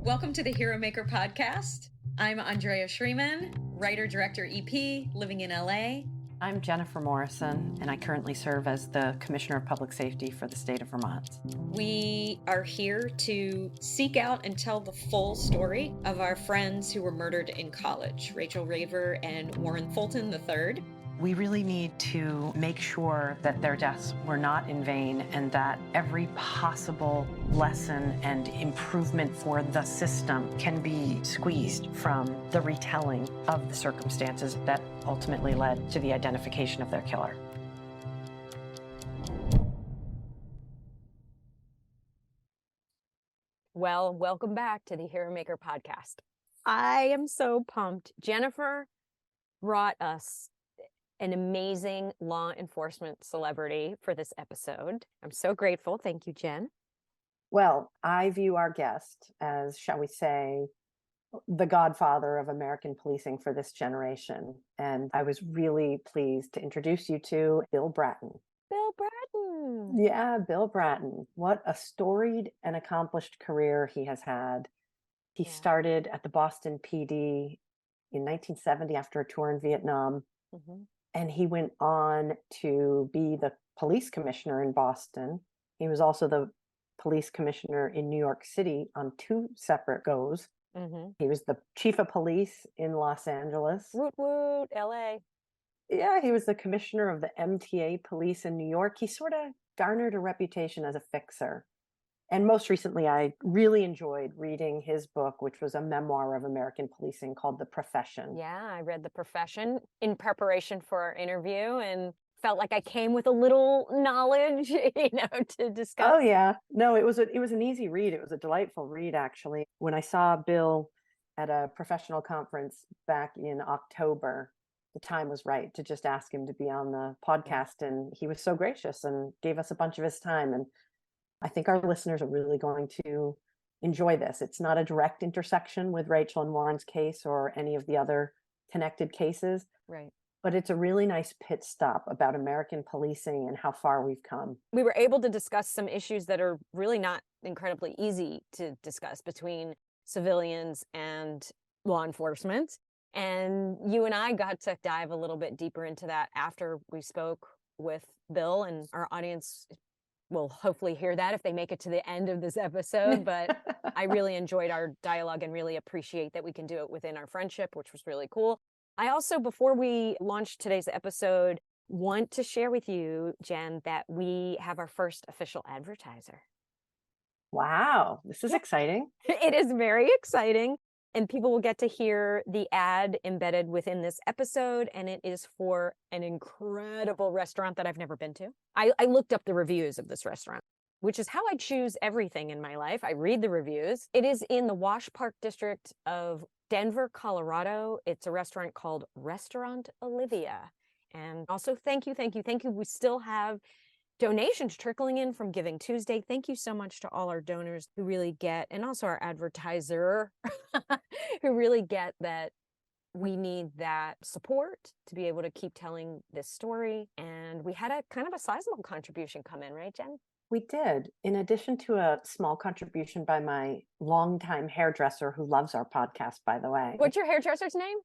Welcome to the Hero Maker podcast. I'm Andrea Schreeman, writer, director, EP, living in LA. I'm Jennifer Morrison, and I currently serve as the Commissioner of Public Safety for the state of Vermont. We are here to seek out and tell the full story of our friends who were murdered in college, Rachel Raver and Warren Fulton III. We really need to make sure that their deaths were not in vain and that every possible lesson and improvement for the system can be squeezed from the retelling of the circumstances that ultimately led to the identification of their killer. Well, welcome back to the Hero Maker podcast. I am so pumped. Jennifer brought us an amazing law enforcement celebrity for this episode. I'm so grateful. Thank you, Jen. Well, I view our guest as, shall we say, the godfather of American policing for this generation. And I was really pleased to introduce you to Bill Bratton. Bill Bratton. Yeah, Bill Bratton. What a storied and accomplished career he has had. He started at the Boston PD in 1970 after a tour in Vietnam. Mm-hmm. And he went on to be the police commissioner in Boston. He was also the police commissioner in New York City on two separate goes. Mm-hmm. He was the chief of police in Los Angeles. Woot woot, LA. Yeah, he was the commissioner of the MTA police in New York. He sort of garnered a reputation as a fixer. And most recently, I really enjoyed reading his book, which was a memoir of American policing called The Profession. Yeah, I read The Profession in preparation for our interview and felt like I came with a little knowledge, to discuss. Oh, yeah. No, it was an easy read. It was a delightful read, actually. When I saw Bill at a professional conference back in October, the time was right to just ask him to be on the podcast. And he was so gracious and gave us a bunch of his time. And I think our listeners are really going to enjoy this. It's not a direct intersection with Rachel and Warren's case or any of the other connected cases. Right. But it's a really nice pit stop about American policing and how far we've come. We were able to discuss some issues that are really not incredibly easy to discuss between civilians and law enforcement. And you and I got to dive a little bit deeper into that after we spoke with Bill, and our audience will hopefully hear that if they make it to the end of this episode. But I really enjoyed our dialogue and really appreciate that we can do it within our friendship, which was really cool. I also, before we launch today's episode, want to share with you, Jen, that we have our first official advertiser. Wow, this is exciting. It is very exciting. And people will get to hear the ad embedded within this episode. And it is for an incredible restaurant that I've never been to. I looked up the reviews of this restaurant, which is how I choose everything in my life. I read the reviews. It is in the Wash Park district of Denver, Colorado. It's a restaurant called Restaurant Olivia. And also, thank you. We still have donations trickling in from Giving Tuesday. Thank you so much to all our donors who really get, and also our advertiser, who really get that we need that support to be able to keep telling this story. And we had a kind of a sizable contribution come in, right, Jen? We did. In addition to a small contribution by my longtime hairdresser who loves our podcast, by the way. What's your hairdresser's name?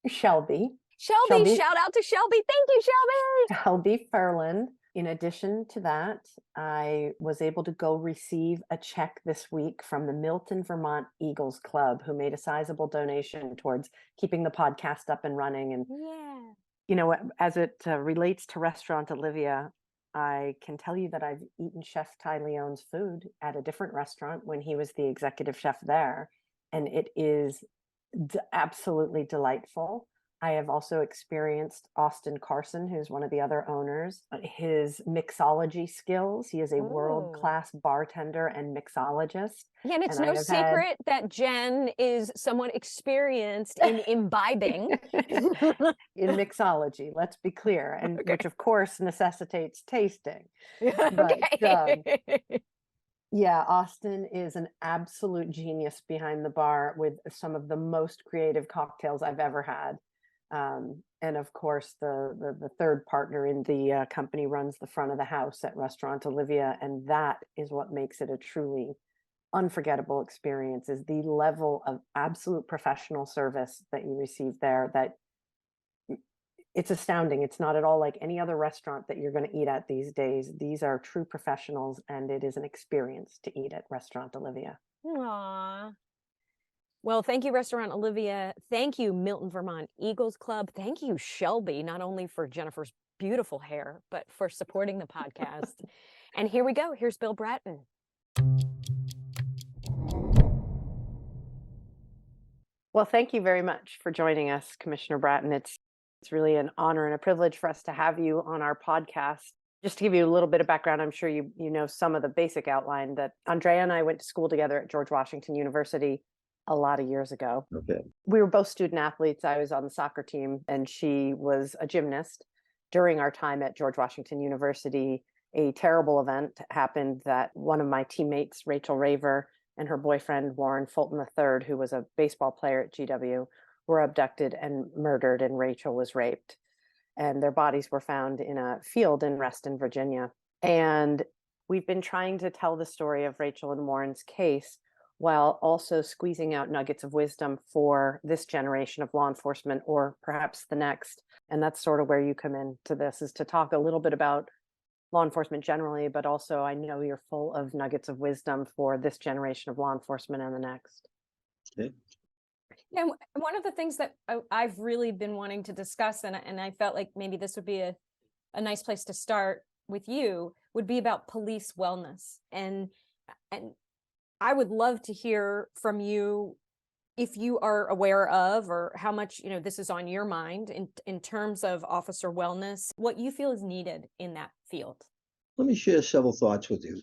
Shelby. Shelby. Shout out to Shelby. Thank you, Shelby. Shelby Ferland. In addition to that, I was able to go receive a check this week from the Milton, Vermont Eagles Club, who made a sizable donation towards keeping the podcast up and running. And, as it relates to Restaurant Olivia, I can tell you that I've eaten Chef Ty Leone's food at a different restaurant when he was the executive chef there. And it is absolutely delightful. I have also experienced Austin Carson, who's one of the other owners, his mixology skills. He is a world-class bartender and mixologist. Yeah, and it's no secret that Jen is somewhat experienced in imbibing. In mixology, let's be clear, and which of course necessitates tasting. But yeah, Austin is an absolute genius behind the bar with some of the most creative cocktails I've ever had. And of course, the third partner in the company runs the front of the house at Restaurant Olivia, and that is what makes it a truly unforgettable experiences. The level of absolute professional service that you receive there, that it's astounding. It's not at all like any other restaurant that you're going to eat at these days. These are true professionals, and it is an experience to eat at Restaurant Olivia. Aww. Well, thank you, Restaurant Olivia. Thank you, Milton, Vermont Eagles Club. Thank you, Shelby, not only for Jennifer's beautiful hair, but for supporting the podcast. And here we go. Here's Bill Bratton. Well, thank you very much for joining us, Commissioner Bratton. It's really an honor and a privilege for us to have you on our podcast. Just to give you a little bit of background, I'm sure you know some of the basic outline, that Andrea and I went to school together at George Washington University a lot of years ago. Okay. We were both student athletes. I was on the soccer team and she was a gymnast. During our time at George Washington University, a terrible event happened that one of my teammates, Rachel Raver, and her boyfriend, Warren Fulton III, who was a baseball player at GW, were abducted and murdered, and Rachel was raped. And their bodies were found in a field in Reston, Virginia. And we've been trying to tell the story of Rachel and Warren's case while also squeezing out nuggets of wisdom for this generation of law enforcement, or perhaps the next. And that's sort of where you come into this, is to talk a little bit about law enforcement generally, but also I know you're full of nuggets of wisdom for this generation of law enforcement and the next. Okay. Yeah, one of the things that I've really been wanting to discuss, and I felt like maybe this would be a nice place to start with you, would be about police wellness. And I would love to hear from you if you are aware of, or how much, this is on your mind in terms of officer wellness, what you feel is needed in that field. Let me share several thoughts with you.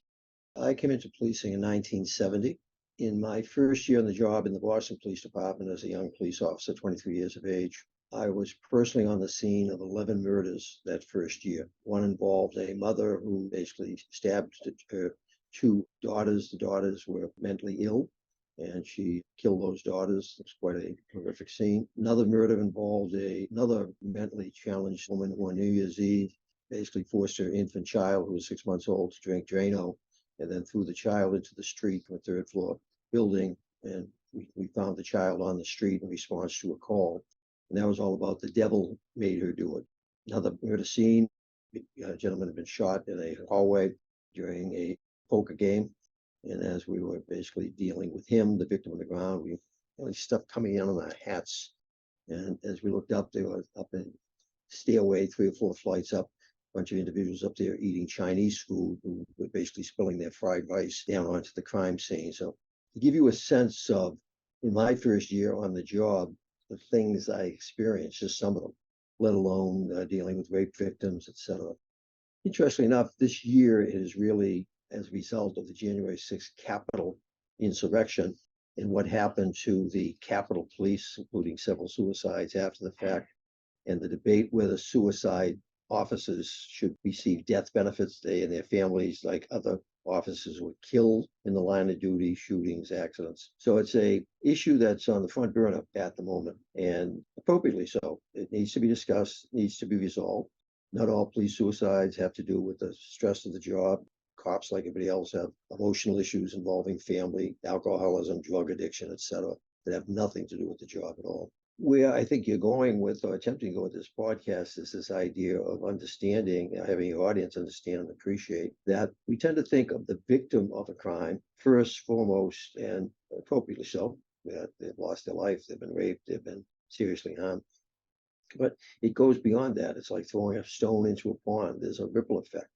I came into policing in 1970. In my first year on the job in the Boston Police Department as a young police officer, 23 years of age, I was personally on the scene of 11 murders that first year. One involved a mother who basically stabbed her two daughters. The daughters were mentally ill, and she killed those daughters. It was quite a horrific scene. Another murder involved another mentally challenged woman who on New Year's Eve basically forced her infant child, who was 6 months old, to drink Drano, and then threw the child into the street from a third floor building. And we found the child on the street in response to a call. And that was all about the devil made her do it. Another murder scene, a gentleman had been shot in a hallway during a poker game. And as we were basically dealing with him, the victim on the ground, we had stuff coming in on our hats. And as we looked up, they were up in stairway, 3 or 4 flights up, a bunch of individuals up there eating Chinese food who were basically spilling their fried rice down onto the crime scene. So to give you a sense of, in my first year on the job, the things I experienced, just some of them, let alone dealing with rape victims, etc. Interestingly enough, this year is really as a result of the January 6th Capitol insurrection and what happened to the Capitol Police, including several suicides after the fact, and the debate whether suicide officers should receive death benefits, they and their families, like other officers were killed in the line of duty, shootings, accidents. So it's a issue that's on the front burner at the moment, and appropriately so. It needs to be discussed, needs to be resolved. Not all police suicides have to do with the stress of the job. Cops, like everybody else, have emotional issues involving family, alcoholism, drug addiction, etc., that have nothing to do with the job at all. Where I think you're going with, or attempting to go with this podcast, is this idea of understanding, having your audience understand and appreciate that we tend to think of the victim of a crime first, foremost, and appropriately so, that they've lost their life, they've been raped, they've been seriously harmed. But it goes beyond that. It's like throwing a stone into a pond. There's a ripple effect.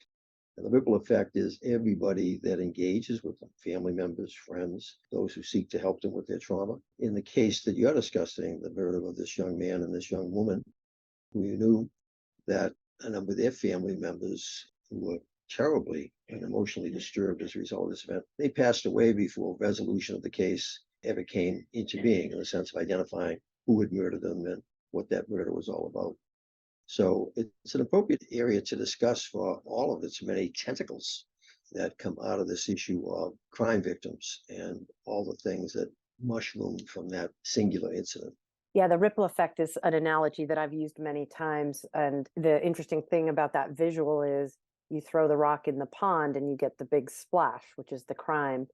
And the ripple effect is everybody that engages with them, family members, friends, those who seek to help them with their trauma. In the case that you're discussing, the murder of this young man and this young woman, who you knew, that a number of their family members who were terribly and emotionally disturbed as a result of this event, they passed away before resolution of the case ever came into being, in the sense of identifying who had murdered them and what that murder was all about. So it's an appropriate area to discuss for all of its many tentacles that come out of this issue of crime victims and all the things that mushroom from that singular incident. Yeah, the ripple effect is an analogy that I've used many times. And the interesting thing about that visual is you throw the rock in the pond and you get the big splash, which is the crime.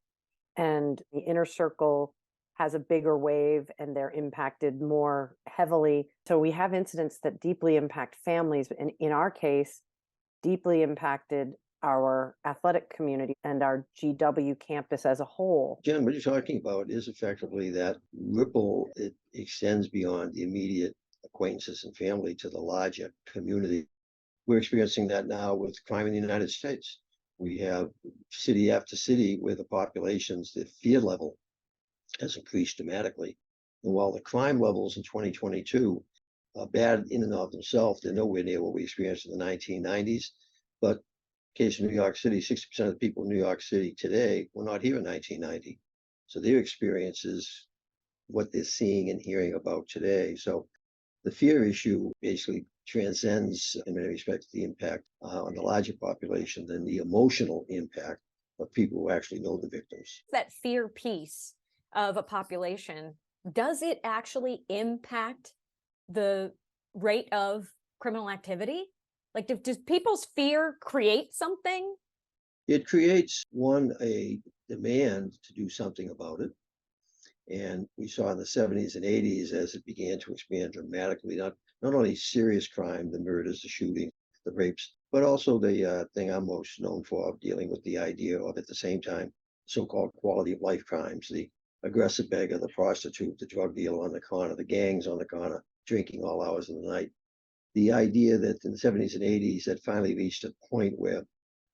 and the inner circle has a bigger wave and they're impacted more heavily. So we have incidents that deeply impact families, and in our case, deeply impacted our athletic community and our GW campus as a whole. Jen, what you're talking about is effectively that ripple. It extends beyond the immediate acquaintances and family to the larger community. We're experiencing that now with crime in the United States. We have city after city where the populations, the fear level has increased dramatically. And while the crime levels in 2022 are bad in and of themselves, they're nowhere near what we experienced in the 1990s. But case in New York City, 60% of the people in New York City today were not here in 1990. So their experience is what they're seeing and hearing about today. So the fear issue basically transcends, in many respects, the impact on the larger population than the emotional impact of people who actually know the victims. That fear piece of a population, does it actually impact the rate of criminal activity? Like, does people's fear create something? It creates, one, a demand to do something about it. And we saw in the 70s and 80s as it began to expand dramatically, not only serious crime, the murders, the shootings, the rapes, but also the thing I'm most known for, dealing with the idea of, at the same time, so-called quality of life crimes, the aggressive beggar, the prostitute, the drug dealer on the corner, the gangs on the corner, drinking all hours of the night. The idea that in the 70s and 80s that finally reached a point where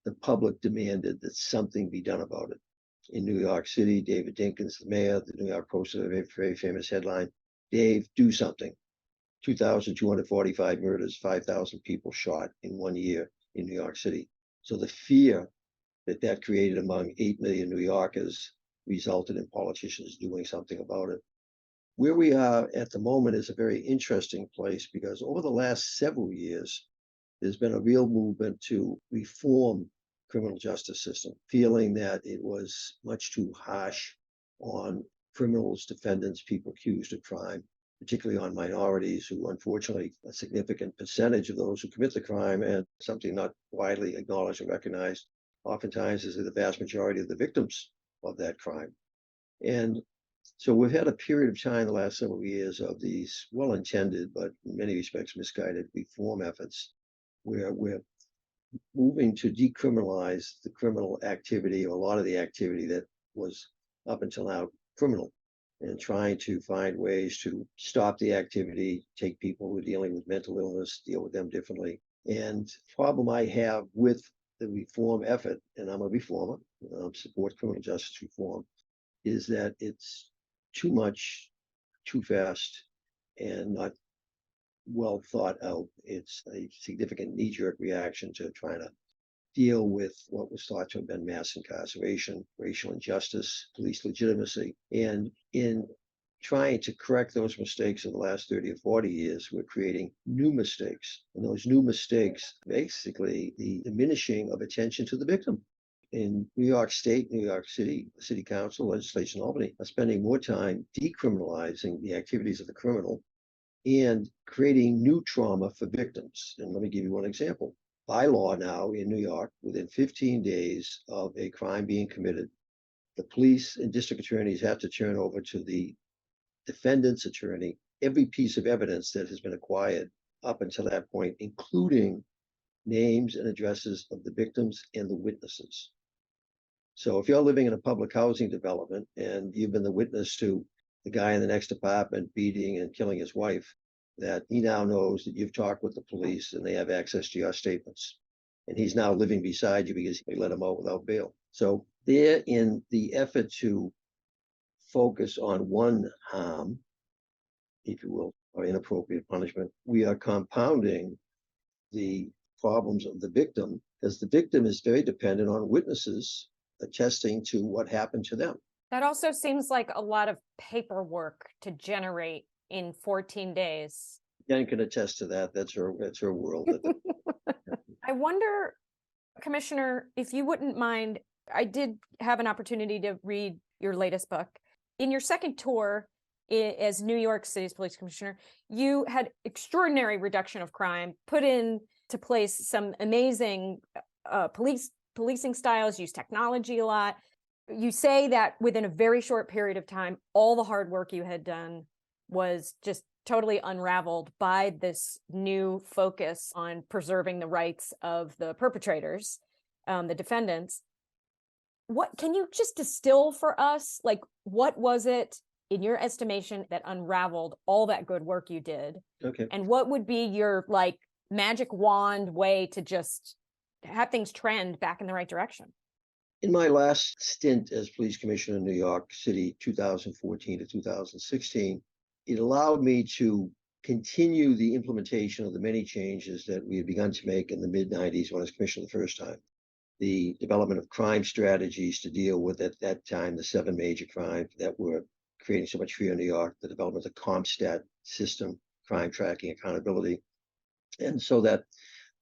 the public demanded that something be done about it. In New York City, David Dinkins, the mayor, the New York Post, a very, very famous headline, "Dave, do something." 2,245 murders, 5,000 people shot in 1 year in New York City. So the fear that created among 8 million New Yorkers resulted in politicians doing something about it. Where we are at the moment is a very interesting place, because over the last several years, there's been a real movement to reform criminal justice system, feeling that it was much too harsh on criminals, defendants, people accused of crime, particularly on minorities, who unfortunately a significant percentage of those who commit the crime, and something not widely acknowledged and recognized, oftentimes is the vast majority of the victims of that crime. And so we've had a period of time the last several years of these well-intended, but in many respects misguided reform efforts, where we're moving to decriminalize the criminal activity, or a lot of the activity that was up until now criminal, and trying to find ways to stop the activity, take people who are dealing with mental illness, deal with them differently. And the problem I have with the reform effort, and I'm a reformer, support criminal justice reform, is that it's too much, too fast, and not well thought out. It's a significant knee-jerk reaction to trying to deal with what was thought to have been mass incarceration, racial injustice, police legitimacy. And in trying to correct those mistakes of the last 30 or 40 years, we're creating new mistakes. And those new mistakes, basically the diminishing of attention to the victim. In New York State, New York City, the City Council, legislation in Albany are spending more time decriminalizing the activities of the criminal and creating new trauma for victims. And let me give you one example. By law now in New York, within 15 days of a crime being committed, the police and district attorneys have to turn over to the defendant's attorney every piece of evidence that has been acquired up until that point, including names and addresses of the victims and the witnesses. So if you're living in a public housing development and you've been the witness to the guy in the next apartment beating and killing his wife, that he now knows that you've talked with the police and they have access to your statements. And he's now living beside you because they let him out without bail. So they're in the effort to focus on one harm, if you will, or inappropriate punishment. We are compounding the problems of the victim, because the victim is very dependent on witnesses attesting to what happened to them. That also seems like a lot of paperwork to generate in 14 days. Jen can attest to that. That's her world. I wonder, Commissioner, if you wouldn't mind, I did have an opportunity to read your latest book. In your second tour as New York City's police commissioner, you had extraordinary reduction of crime, put into place some amazing policing styles, used technology a lot. You say that within a very short period of time, all the hard work you had done was just totally unraveled by this new focus on preserving the rights of the perpetrators, the defendants. What can you just distill for us? Like, what was it in your estimation that unraveled all that good work you did? Okay. And what would be your like magic wand way to just have things trend back in the right direction? In my last stint as police commissioner in New York City, 2014 to 2016, it allowed me to continue the implementation of the many changes that we had begun to make in the mid 90s when I was commissioner the first time. The development of crime strategies to deal with, at that time, the 7 major crimes that were creating so much fear in New York, the development of the CompStat system, crime tracking, accountability. And so that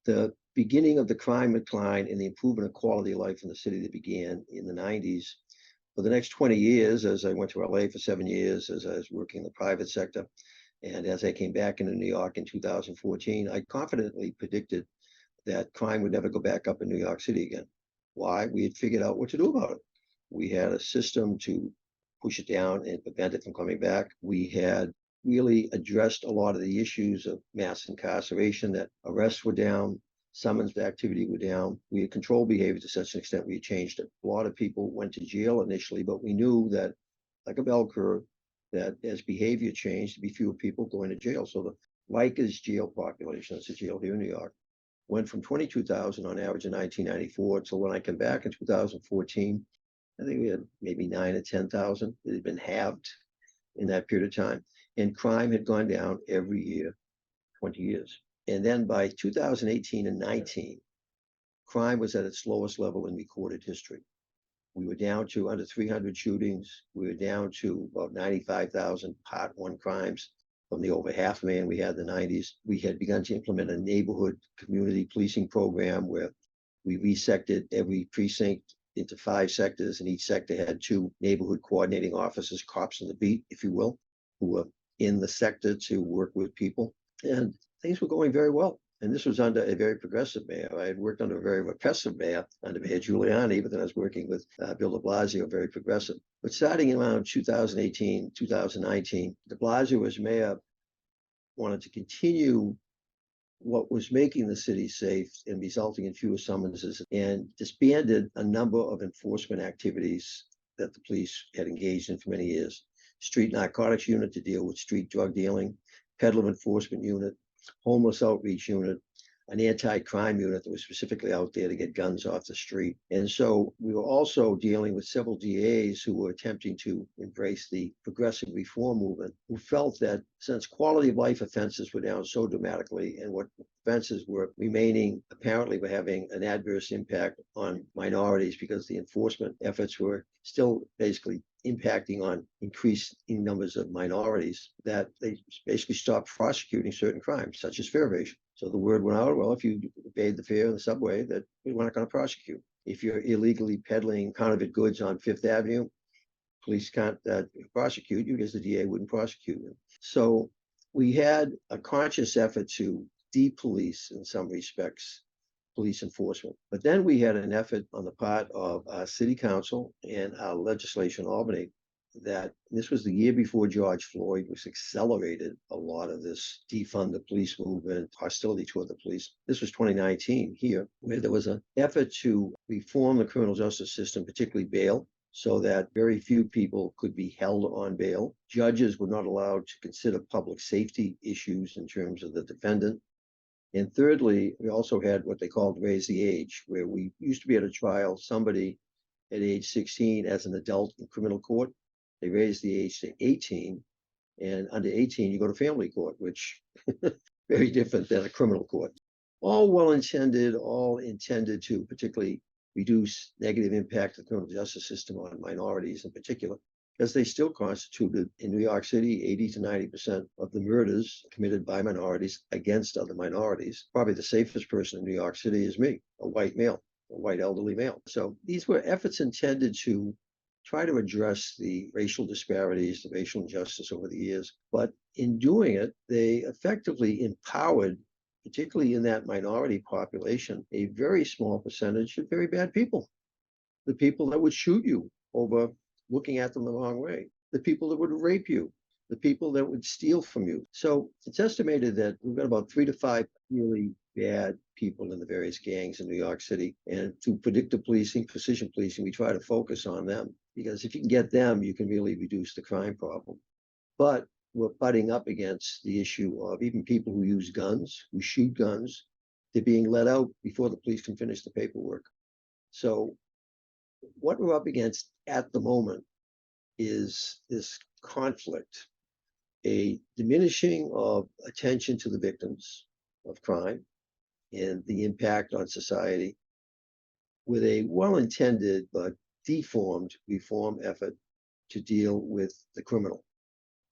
the beginning of the crime decline and the improvement of quality of life in the city that began in the 90s, for the next 20 years, as I went to LA for 7 years, as I was working in the private sector, and as I came back into New York in 2014, I confidently predicted that crime would never go back up in New York City again. Why? We had figured out what to do about it. We had a system to push it down and prevent it from coming back. We had really addressed a lot of the issues of mass incarceration, that arrests were down, summons activity were down. We had controlled behavior to such an extent we had changed it. A lot of people went to jail initially, but we knew that, like a bell curve, that as behavior changed, there'd be fewer people going to jail. So the Rikers jail population, that's a jail here in New York, went from 22,000 on average in 1994 to when I came back in 2014, I think we had maybe 9 or 10,000. It had been halved in that period of time. And crime had gone down every year, 20 years. And then by 2018 and 19, crime was at its lowest level in recorded history. We were down to under 300 shootings. We were down to about 95,000 Part 1 crimes from the over 500,000 we had in the 90s. We had begun to implement a neighborhood community policing program where we resected every precinct into 5 sectors, and each sector had 2 neighborhood coordinating officers, cops on the beat, if you will, who were in the sector to work with people. And things were going very well. And this was under a very progressive mayor. I had worked under a very repressive mayor, under Mayor Giuliani, but then I was working with Bill de Blasio, very progressive. But starting around 2018, 2019, de Blasio as mayor wanted to continue what was making the city safe and resulting in fewer summonses, and disbanded a number of enforcement activities that the police had engaged in for many years. Street narcotics unit to deal with street drug dealing, peddler enforcement unit, homeless outreach unit, an anti-crime unit that was specifically out there to get guns off the street. And so we were also dealing with several DAs who were attempting to embrace the progressive reform movement, who felt that since quality of life offenses were down so dramatically, and what offenses were remaining, apparently were having an adverse impact on minorities because the enforcement efforts were still basically impacting on increasing numbers of minorities, that they basically stopped prosecuting certain crimes, such as fare evasion. So the word went out, well, if you evade the fare in the subway, that we're not going to prosecute. If you're illegally peddling counterfeit goods on Fifth Avenue, police can't prosecute you because the DA wouldn't prosecute you. So we had a conscious effort to depolice, in some respects, police enforcement. But then we had an effort on the part of our city council and our legislation in Albany that this was the year before George Floyd, which accelerated a lot of this defund the police movement, hostility toward the police. This was 2019 here, where there was an effort to reform the criminal justice system, particularly bail, so that very few people could be held on bail. Judges were not allowed to consider public safety issues in terms of the defendant. And thirdly, we also had what they called raise the age, where we used to be able to trial somebody at age 16 as an adult in criminal court. They raised the age to 18, and under 18, you go to family court, which very different than a criminal court. All well-intended, all intended to particularly reduce negative impact of the criminal justice system on minorities in particular, because they still constituted in New York City 80 to 90% of the murders committed by minorities against other minorities. Probably the safest person in New York City is me, a white male, a white elderly male. So these were efforts intended to try to address the racial disparities, the racial injustice over the years. But in doing it, they effectively empowered, particularly in that minority population, a very small percentage of very bad people. The people that would shoot you over looking at them the wrong way, the people that would rape you, the people that would steal from you. So it's estimated that we've got about 3 to 5 really bad people in the various gangs in New York City. And through predictive policing, precision policing, we try to focus on them, because if you can get them, you can really reduce the crime problem. But we're butting up against the issue of even people who use guns, who shoot guns, they're being let out before the police can finish the paperwork. So what we're up against at the moment is this conflict, a diminishing of attention to the victims of crime and the impact on society, with a well-intended but deformed reform effort to deal with the criminal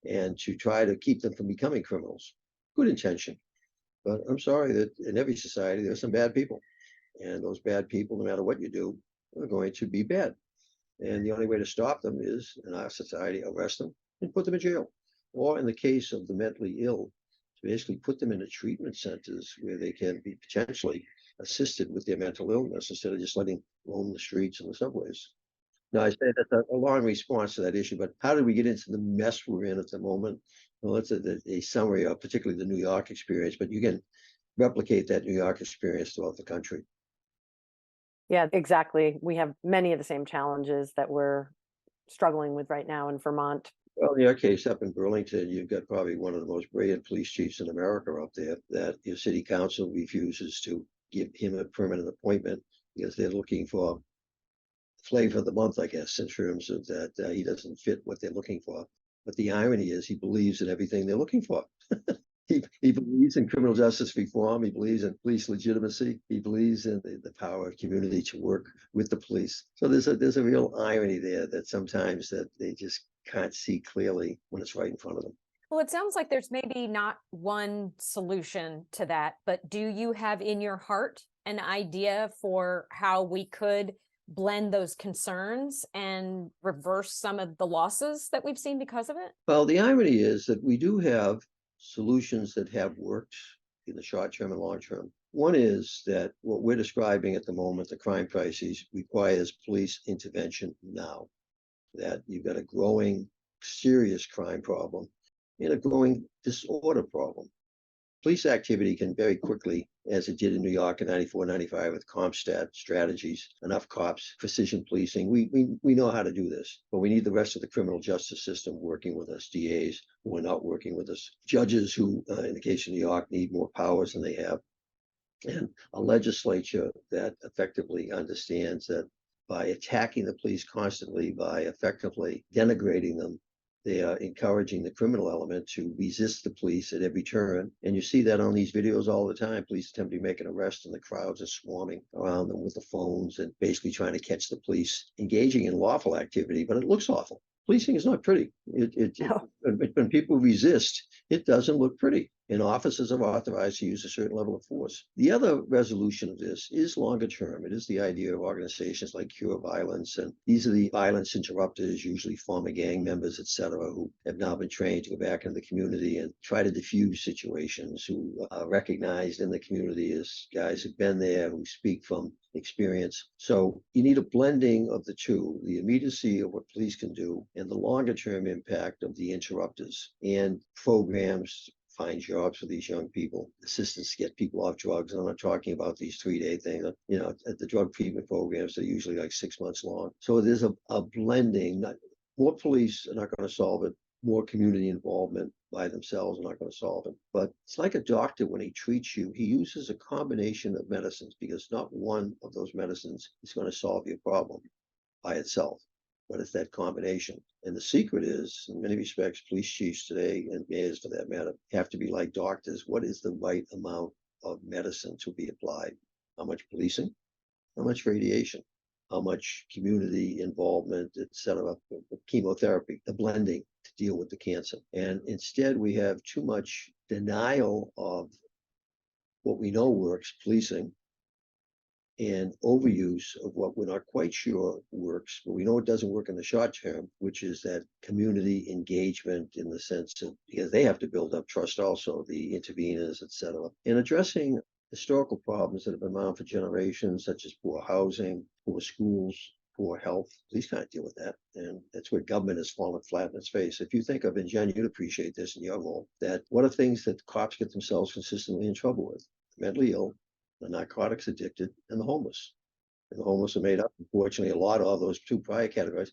and to try to keep them from becoming criminals. Good intention. But I'm sorry that in every society, there are some bad people. And those bad people, no matter what you do, are going to be bad. And the only way to stop them is, in our society, arrest them and put them in jail. Or in the case of the mentally ill, to basically put them into treatment centers where they can be potentially assisted with their mental illness instead of just letting roam the streets and the subways. Now, I say that's a long response to that issue, but how did we get into the mess we're in at the moment? Well, it's a summary of particularly the New York experience, but you can replicate that New York experience throughout the country. Yeah, exactly. We have many of the same challenges that we're struggling with right now in Vermont. Well, in your case, up in Burlington, you've got probably one of the most brilliant police chiefs in America up there, that your city council refuses to give him a permanent appointment because they're looking for flavor of the month, I guess, in terms of that he doesn't fit what they're looking for. But the irony is he believes in everything they're looking for. He believes in criminal justice reform. He believes in police legitimacy. He believes in the power of community to work with the police. So there's a real irony there that sometimes that they just can't see clearly when it's right in front of them. Well, it sounds like there's maybe not one solution to that, but do you have in your heart an idea for how we could blend those concerns and reverse some of the losses that we've seen because of it? Well, the irony is that we do have solutions that have worked in the short term and long term. One is that what we're describing at the moment, the crime crisis, requires police intervention now. That you've got a growing serious crime problem and a growing disorder problem. Police activity can very quickly, as it did in New York in 94, 95 with CompStat strategies, enough cops, precision policing. We know how to do this, but we need the rest of the criminal justice system working with us, DAs who are not working with us, judges who, in the case of New York, need more powers than they have, and a legislature that effectively understands that by attacking the police constantly, by effectively denigrating them, they are encouraging the criminal element to resist the police at every turn. And you see that on these videos all the time. Police attempt to make an arrest and the crowds are swarming around them with the phones and basically trying to catch the police engaging in lawful activity, but it looks awful. Policing is not pretty. When people resist, it doesn't look pretty. And officers are authorized to use a certain level of force. The other resolution of this is longer term. It is the idea of organizations like Cure Violence, and these are the violence interrupters, usually former gang members, et cetera, who have now been trained to go back into the community and try to diffuse situations, who are recognized in the community as guys who've been there, who speak from experience. So you need a blending of the two, the immediacy of what police can do and the longer term impact of the interrupters, and programs find jobs for these young people, assistance to get people off drugs. And I'm not talking about these 3-day things, at the drug treatment programs, they're usually like 6 months long. So there's a blending. More police are not going to solve it. More community involvement by themselves are not going to solve it. But it's like a doctor, when he treats you, he uses a combination of medicines, because not one of those medicines is going to solve your problem by itself, but it's that combination. And the secret is, in many respects, police chiefs today, and mayors for that matter, have to be like doctors. What is the right amount of medicine to be applied? How much policing? How much radiation? How much community involvement, et cetera, chemotherapy, the blending to deal with the cancer. And instead, we have too much denial of what we know works, policing, and overuse of what we're not quite sure works, but we know it doesn't work in the short term, which is that community engagement, in the sense of, because they have to build up trust also, the interveners, et cetera, and addressing historical problems that have been around for generations, such as poor housing, poor schools, poor health. Police can't deal with that. And that's where government has fallen flat in its face. If you think of, and Jen, you'd appreciate this in your role, that what are things that cops get themselves consistently in trouble with? The mentally ill, the narcotics addicted, and the homeless. And the homeless are made up, unfortunately, a lot of those two prior categories.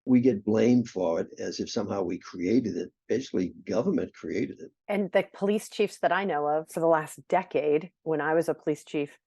We get blamed for it as if somehow we created it. Basically, government created it. And the police chiefs that I know of for the last decade, when I was a police chief,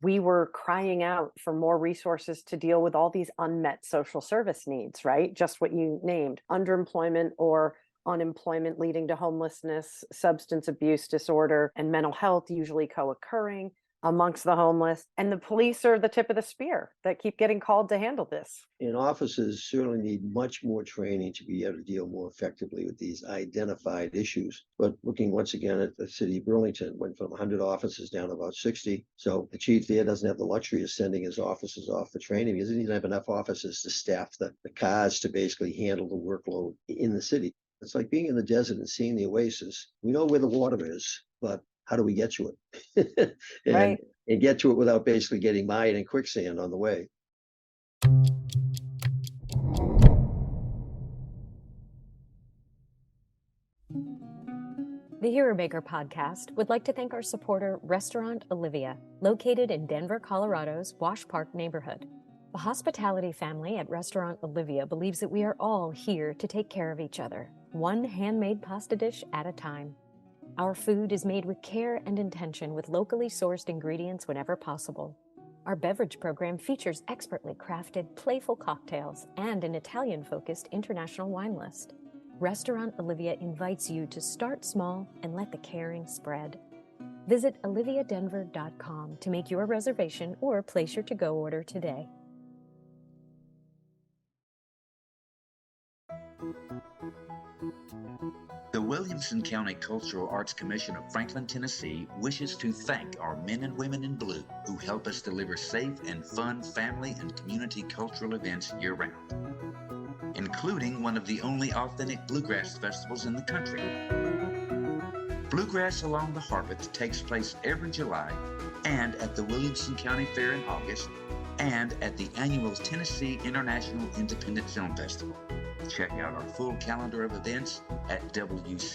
we were crying out for more resources to deal with all these unmet social service needs, right? Just what you named, underemployment or unemployment leading to homelessness, substance abuse disorder, and mental health usually co-occurring amongst the homeless. And the police are the tip of the spear that keep getting called to handle this. And officers certainly need much more training to be able to deal more effectively with these identified issues. But looking once again at the city of Burlington, went from 100 officers down to about 60. So the chief there doesn't have the luxury of sending his officers off for training. He doesn't even have enough officers to staff the cars to basically handle the workload in the city. It's like being in the desert and seeing the oasis. We know where the water is, but how do we get to it? Right. And get to it without basically getting mired in quicksand on the way. The Hero Maker podcast would like to thank our supporter, Restaurant Olivia, located in Denver, Colorado's Wash Park neighborhood. The hospitality family at Restaurant Olivia believes that we are all here to take care of each other, one handmade pasta dish at a time. Our food is made with care and intention with locally sourced ingredients whenever possible. Our beverage program features expertly crafted, playful cocktails and an Italian-focused international wine list. Restaurant Olivia invites you to start small and let the caring spread. Visit oliviadenver.com to make your reservation or place your to-go order today. The Williamson County Cultural Arts Commission of Franklin, Tennessee wishes to thank our men and women in blue who help us deliver safe and fun family and community cultural events year-round, including one of the only authentic bluegrass festivals in the country. Bluegrass Along the Harpeth takes place every July and at the Williamson County Fair in August and at the annual Tennessee International Independent Film Festival. Check out our full calendar of events at wccac-tn.org.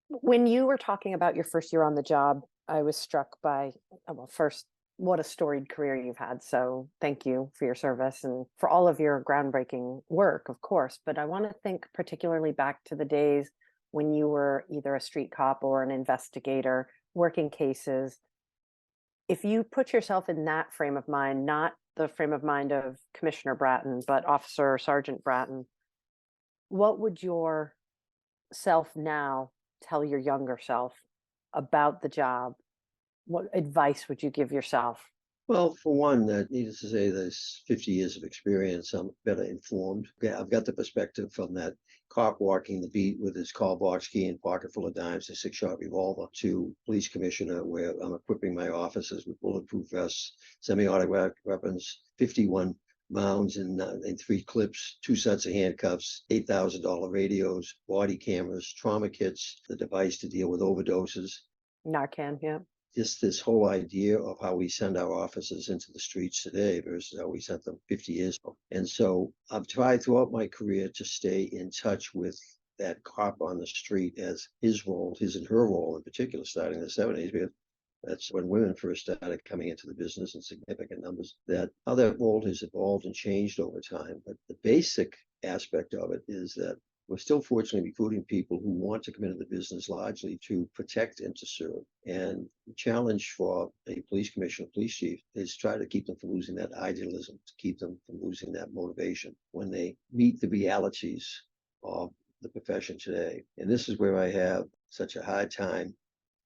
When you were talking about your first year on the job, I was struck by, well, first, what a storied career you've had. So thank you for your service and for all of your groundbreaking work, of course. But I want to think particularly back to the days when you were either a street cop or an investigator working cases. If you put yourself in that frame of mind, not the frame of mind of Commissioner Bratton, but Officer or Sergeant Bratton, what would your self now tell your younger self about the job? What advice would you give yourself? Well, for one, needless to say, there's 50 years of experience. I'm better informed. Yeah, I've got the perspective from that cop walking the beat with his call box key and pocket full of dimes, a 6-shot revolver, to police commissioner, where I'm equipping my officers with bulletproof vests, semi-automatic weapons, 51 rounds in 3 clips, 2 sets of handcuffs, $8,000 radios, body cameras, trauma kits, the device to deal with overdoses. Narcan, yeah. Just this whole idea of how we send our officers into the streets today versus how we sent them 50 years ago. And so I've tried throughout my career to stay in touch with that cop on the street as his role, his and her role in particular, starting in the 70s, because that's when women first started coming into the business in significant numbers, that how that role has evolved and changed over time. But the basic aspect of it is that we're still fortunately recruiting people who want to come into the business largely to protect and to serve. And the challenge for a police commissioner, police chief, is try to keep them from losing that idealism, to keep them from losing that motivation when they meet the realities of the profession today. And this is where I have such a hard time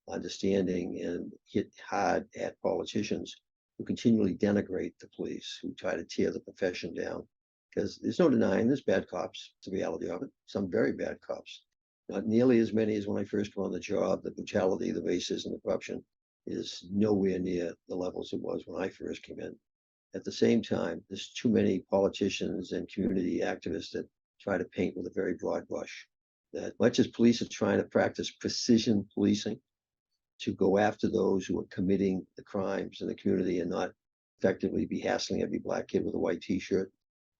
understanding and hit hard at politicians who continually denigrate the police, who try to tear the profession down. Because there's no denying there's bad cops. It's the reality of it. Some very bad cops. Not nearly as many as when I first came on the job. The brutality, the racism, the corruption is nowhere near the levels it was when I first came in. At the same time, there's too many politicians and community activists that try to paint with a very broad brush. That much as police are trying to practice precision policing to go after those who are committing the crimes in the community and not effectively be hassling every black kid with a white t-shirt,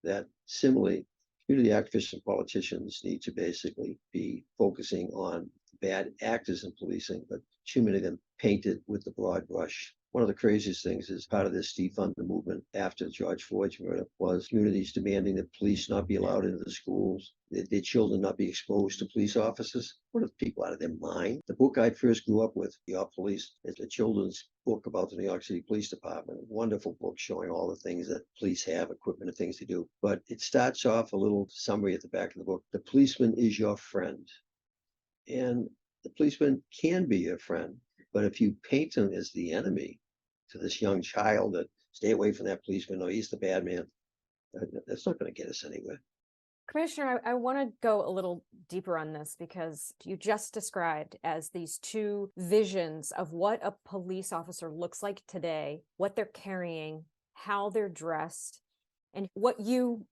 that similarly, community activists and politicians need to basically be focusing on bad actors in policing, but too many of them painted with the broad brush. One of the craziest things is part of this defund the movement after George Floyd's murder was communities demanding that police not be allowed into the schools, that their children not be exposed to police officers. What are people out of their mind? The book I first grew up with, Your Police, is a children's book about the New York City Police Department. A wonderful book showing all the things that police have, equipment and things to do. But it starts off a little summary at the back of the book. The policeman is your friend. And the policeman can be your friend. But if you paint him as the enemy to this young child, that stay away from that policeman, or he's the bad man, that's not going to get us anywhere. Commissioner, I want to go a little deeper on this because you just described as these two visions of what a police officer looks like today, what they're carrying, how they're dressed, and what you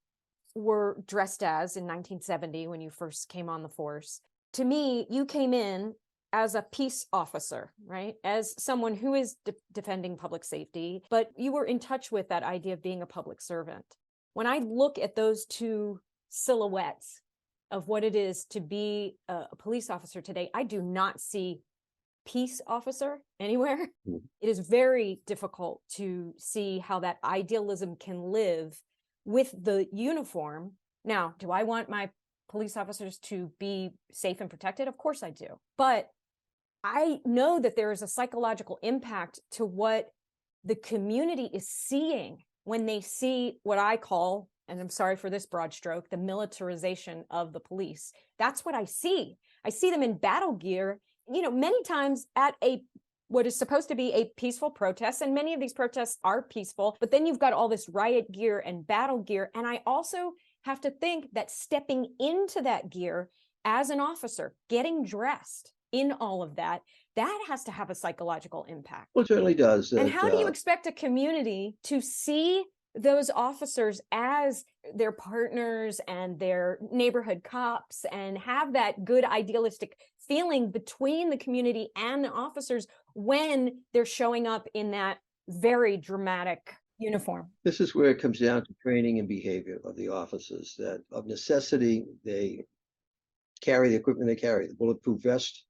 were dressed as in 1970 when you first came on the force. To me, you came in as a peace officer, right? As someone who is defending public safety, but you were in touch with that idea of being a public servant. When I look at those two silhouettes of what it is to be a police officer today, I do not see peace officer anywhere. It is very difficult to see how that idealism can live with the uniform. Now, do I want my police officers to be safe and protected? Of course I do. But I know that there is a psychological impact to what the community is seeing when they see what I call, and I'm sorry for this broad stroke, the militarization of the police. That's what I see. I see them in battle gear, many times at what is supposed to be a peaceful protest, and many of these protests are peaceful, but then you've got all this riot gear and battle gear. And I also have to think that stepping into that gear as an officer, getting dressed in all of that has to have a psychological impact. Well, it certainly does. And how do you expect a community to see those officers as their partners and their neighborhood cops and have that good idealistic feeling between the community and the officers when they're showing up in that very dramatic uniform? This is where it comes down to training and behavior of the officers, that of necessity, they carry the equipment they carry. The bulletproof vest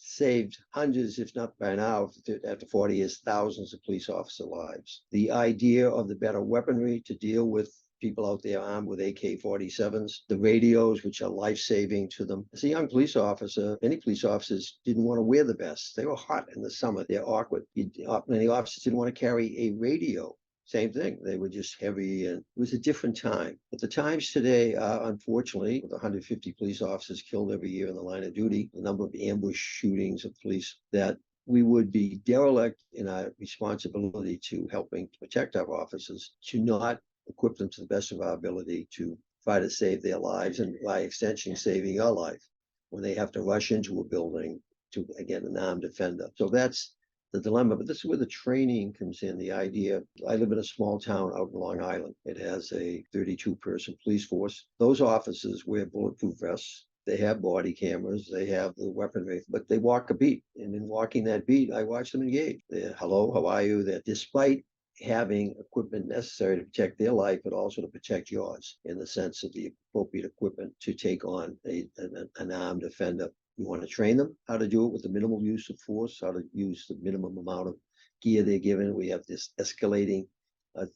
saved hundreds, if not by now, after 40 years, thousands of police officer lives. The idea of the better weaponry to deal with people out there armed with AK-47s, the radios, which are life-saving to them. As a young police officer, many police officers didn't want to wear the vests. They were hot in the summer. They're awkward. Many officers didn't want to carry a radio. Same thing. They were just heavy, and it was a different time. But the times today are, unfortunately, with 150 police officers killed every year in the line of duty, the number of ambush shootings of police, that we would be derelict in our responsibility to helping to protect our officers, to not equip them to the best of our ability to try to save their lives, and by extension, saving your life when they have to rush into a building to, again, an armed offender. So that's the dilemma, but this is where the training comes in. The idea, I live in a small town out in Long Island. It has a 32-person police force. Those officers wear bulletproof vests. They have body cameras. They have the weaponry, but they walk a beat. And in walking that beat, I watch them engage. They're, hello, how are you? That despite having equipment necessary to protect their life, but also to protect yours, in the sense of the appropriate equipment to take on an armed offender. We want to train them how to do it with the minimal use of force, how to use the minimum amount of gear they're given. We have this escalating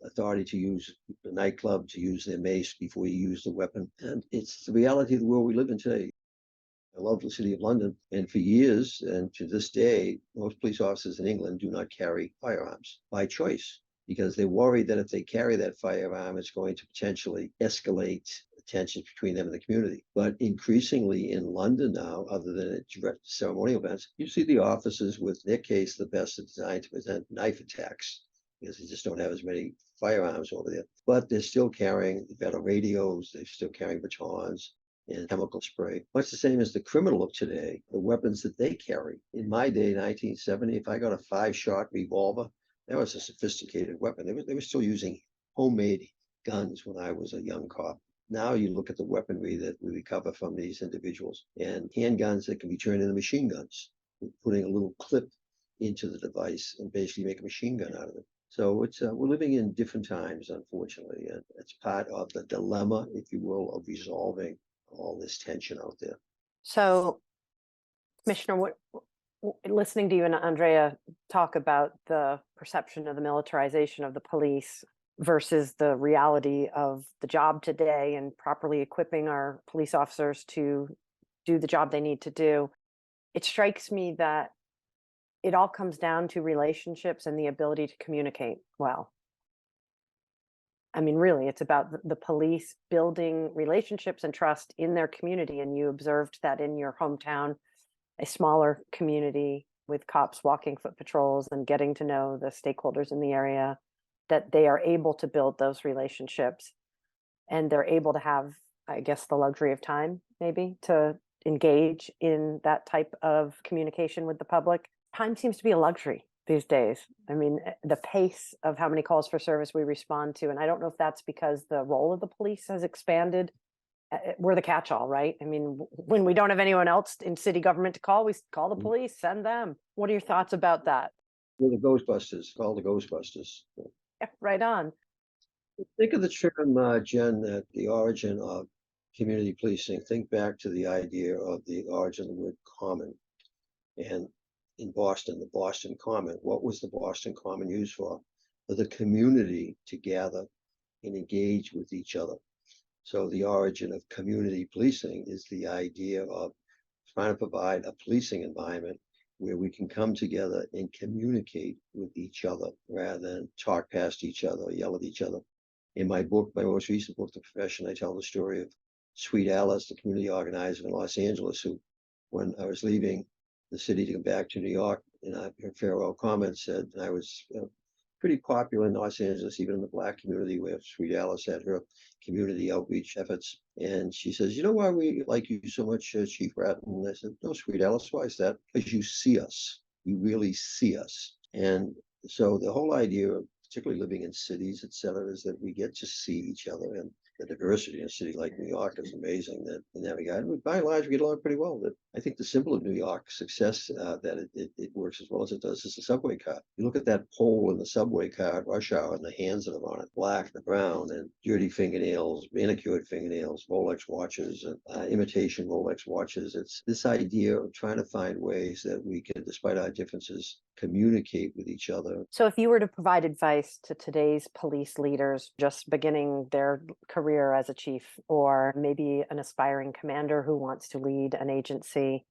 authority to use the nightclub, to use their mace before you use the weapon. And it's the reality of the world we live in today. I love the city of London, and for years and to this day, most police officers in England do not carry firearms by choice, because they're worried that if they carry that firearm, it's going to potentially escalate tensions between them and the community. But increasingly in London now, other than at direct ceremonial events, you see the officers with, in their case, the best are designed to prevent knife attacks, because they just don't have as many firearms over there. But they're still carrying better radios, they're still carrying batons and chemical spray. Much the same as the criminal of today, the weapons that they carry. In my day, 1970, if I got a 5-shot revolver, That was a sophisticated weapon. They were still using homemade guns when I was a young cop. Now you look at the weaponry that we recover from these individuals, and handguns that can be turned into machine guns, putting a little clip into the device and basically make a machine gun out of it. So it's we're living in different times, unfortunately, and it's part of the dilemma, if you will, of resolving all this tension out there. So, Commissioner, listening to you and Andrea talk about the perception of the militarization of the police versus the reality of the job today and properly equipping our police officers to do the job they need to do, it strikes me that it all comes down to relationships and the ability to communicate well. I mean, really, it's about the police building relationships and trust in their community. And you observed that in your hometown, a smaller community with cops walking foot patrols and getting to know the stakeholders in the area, that they are able to build those relationships and they're able to have, I guess, the luxury of time maybe to engage in that type of communication with the public. Time seems to be a luxury these days. I mean, the pace of how many calls for service we respond to, and I don't know if that's because the role of the police has expanded. We're the catch-all, right? I mean, when we don't have anyone else in city government to call, we call the police, send them. What are your thoughts about that? We're the Ghostbusters, call the Ghostbusters. Yeah, right on. Think of the term, Jen, that the origin of community policing. Think back to the idea of the origin of the word common. And in Boston, the Boston Common. What was the Boston Common used for? For the community to gather and engage with each other. So the origin of community policing is the idea of trying to provide a policing environment where we can come together and communicate with each other rather than talk past each other or yell at each other. In my book, my most recent book, The Profession, I tell the story of Sweet Alice, the community organizer in Los Angeles, who, when I was leaving the city to come back to New York, and her farewell comment said, and I was pretty popular in Los Angeles, even in the Black community, where Sweet Alice had her community outreach efforts. And she says, you know why we like you so much, Chief Bratton? And I said, no, Sweet Alice, why is that? Because you see us. You really see us. And so the whole idea of particularly living in cities, et cetera, is that we get to see each other. And the diversity in a city like New York is amazing that in that regard. By and large, we get along pretty well. But I think the symbol of New York's success, that it works as well as it does, is the subway car. You look at that pole in the subway car at rush hour and the hands that are on it, black and brown, and dirty fingernails, manicured fingernails, Rolex watches, and imitation Rolex watches. It's this idea of trying to find ways that we can, despite our differences, communicate with each other. So if you were to provide advice to today's police leaders just beginning their career as a chief, or maybe an aspiring commander who wants to lead an agency,